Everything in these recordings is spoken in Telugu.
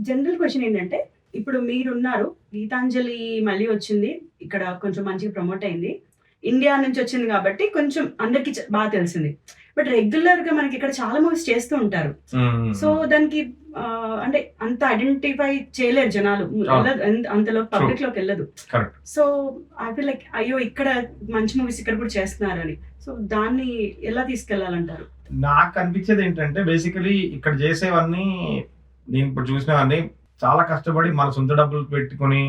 జనరల్ క్వెషన్ ఏంటంటే, ఇప్పుడు మీరున్నారు. 'గీతాంజలి' మళ్ళీ వచ్చింది. ఇక్కడ కొంచెం మంచిగా ప్రమోట్ అయింది. ఇండియా నుంచి వచ్చింది కాబట్టి కొంచెం అందరికి బాగా తెలిసింది. బట్ రెగ్యులర్‌గా మనకిక్కడ చాలా మూవీస్ చేస్తూ ఉంటారు. సో, దానికి అంటే అంత ఐడెంటిఫై చేయలేరు జనాలు. అవును. అంతలో True. పబ్లిక్‌లోకెళ్ళదు. Correct. So, I feel like అయ్యో! ఇక్కడ మంచి మూవీస్ ఇక్కడ కూడా చేస్తున్నారని. సో, దాన్ని ఎలా తీసుకెళ్లాలంటారు? నాకు అనిపించేది ఏంటంటే బేసికలీ ఇక్కడ చేసేవన్నీ నేను ఇప్పుడు చూసినవన్నీ చాలా కష్టపడి మన సొంత డబ్బులు పెట్టుకొని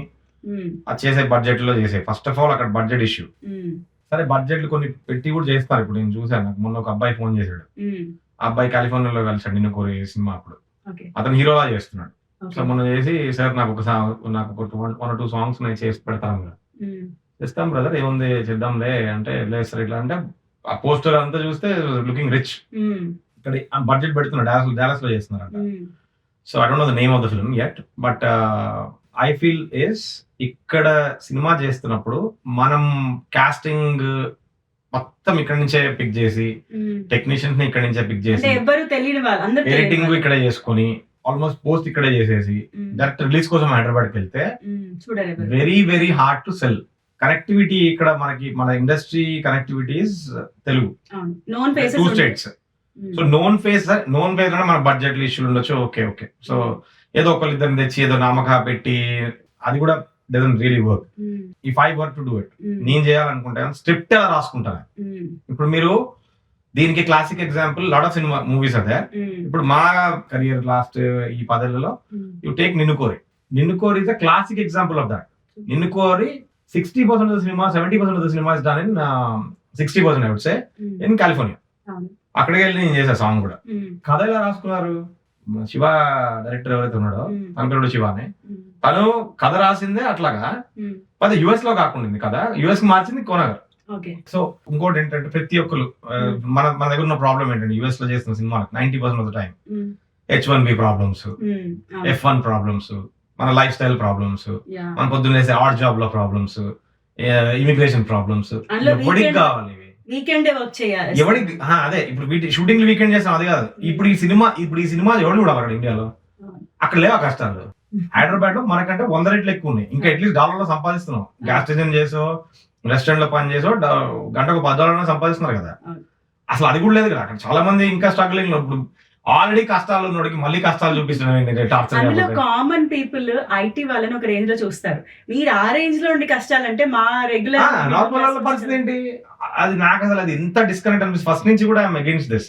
హ్మ్. అది చేసే బడ్జెట్ లో చేసే. ఫస్ట్ ఆఫ్ ఆల్ అక్కడ బడ్జెట్ ఇష్యూ. హ్మ్. సరే బడ్జెట్లు కొన్ని పెట్టి కూడా చేస్తారు. ఇప్పుడు నేను చూసాను, నాకు మొన్న ఒక అబ్బాయి ఫోన్ చేశాడు. హ్మ్. ఆ అబ్బాయి కాలిఫోర్నియాలో కలిసాడు నిన్ను కోరి సినిమా అప్పుడు. ఓకే. అతను హీరోలా చేస్తున్నాడు. So okay. మొన్న చేసి సార్ నాకు ఒక 1 or 2 సాంగ్స్ నేను చేసి పెడతాను కదా. హ్మ్. చేస్తాం బ్రదర్, ఏముంది చేద్దాంలే అంటే, లేదు సార్ ఇట్లా అంటే ఆ పోస్టర్ అంతా చూస్తే లుకింగ్ రిచ్. హ్మ్. ఇక్కడ బడ్జెట్ పెడుతున్నాడు, డాలస్ లో చేస్తున్నారంట. హ్మ్. So I don't know the name of the film yet, but I feel is ఇక్కడ సినిమా చేస్తున్నప్పుడు మనం కాస్టింగ్ మొత్తం ఇక్కడ నుంచే పిక్ చేసి, హ్మ్. టెక్నీషియన్స్ ని ఇక్కడ నుంచే పిక్ అంటే చేసి, ఎవ్వరు తెలియని వాళ్ళు, అందరూ తెలియని ఎడిటింగ్ వాళ్ళు. ఇక్కడే చేసుకొని, ఆల్మోస్ట్ పోస్ట్ ఇక్కడే చేసేసి హ్మ్. డైరెక్ట్ రిలీజ్ కోసం హైదరాబాద్కి వెళ్తే చూడాలి ఎవరు. Very very hard to cell. Connectivity ఇక్కడ మనకి, మన ఇండస్ట్రీ కనెక్టివిటీస్ తెలుగు అవును. Known 2 faces states. So known face లోనే మన బడ్జెట్ ఇష్యూలు ఉండొచ్చు. Okay okay. సో ఏదో ఒకళ్ళు ఇద్దరిని తెచ్చి ఏదో నామకా పెట్టి అది కూడా doesn't really work. If I work to do it, నేను చేయాలనుకుంటే స్క్రిప్ట్ ఎలా రాసుకుంటాను. ఇప్పుడు మీరు దీనికి classic example lot of cinema movies అదే. ఇప్పుడు మా కెరియర్ లాస్ట్ ఈ 10 ఏళ్లలో యు టేక్ నిన్ను కోరి is the classic example of that. నిన్ను కోరి 60% of the cinema, 70% of the cinema is done in 60% I would say in California. అక్కడికి వెళ్ళి నేను చేసా సాంగ్ కూడా. కథ ఎలా రాసుకున్నారు? శివ డైరెక్టర్ ఎవరైతే ఉన్నాడో, తన పేరు శివానే, తను కథ రాసిందే అట్లాగా. అది యుఎస్ లో కాకుండా కథ యుఎస్ కి మార్చింది కోనగర్. సో ఇంకోటి ఏంటంటే ప్రతి ఒక్కరు మన దగ్గర ఉన్న ప్రాబ్లం ఏంటంటే యుఎస్ లో చేస్తున్న cinema 90% of the time H1B problems, F1 problems, మన లైఫ్ స్టైల్ ప్రాబ్లమ్స్, మన పొద్దున్న వేసే ఆడ్ జాబ్ లో ప్రాబ్లమ్స్, ఇమిగ్రేషన్ ప్రాబ్లమ్స్. ఎవరికి కావాలి వీకెండ్ వర్క్ చేయాలి ఎవరికి? అదే ఇప్పుడు షూటింగ్ వీకెండ్ చేస్తాం, అది కాదు. ఇప్పుడు ఈ సినిమా ఎవరు చూడాలి అక్కడ ఇండియాలో? అక్కడ లేవా కష్టాలు? హైదరాబాద్ లో మనకంటే 100 రెట్లు ఎక్కువ ఉన్నాయి. ఇంకా అట్లీస్ట్ డాలర్లో సంపాదిస్తున్నాం. గ్యాస్ స్టేషన్ చేసో, రెస్టారెంట్ లో పని చేసో గంటకు $10 సంపాదిస్తున్నారు కదా. అసలు అది కూడా లేదు కదా అక్కడ. చాలా మంది ఇంకా స్ట్రగ్లింగ్ లో. ఇప్పుడు ఆల్రెడీ కష్టాలు ఉన్నోడికి మళ్ళీ కష్టాలు చూపిస్తున్నాయి. అందులో కామన్ పీపుల్ ఐటీ వాళ్ళని ఒక రేంజ్ లో చూస్తారు. మీరు ఆ రేంజ్ లో ఉండి కష్టాలంటే మా రెగ్యులర్ నార్మల్ పరిస్థితి ఏంటి? అది నాకు అసలు అది ఎంత డిస్కనెక్ట్ అనిపిస్తుంది. ఫస్ట్ నుంచి కూడా ఐఎమ్ అగైన్స్ దిస్.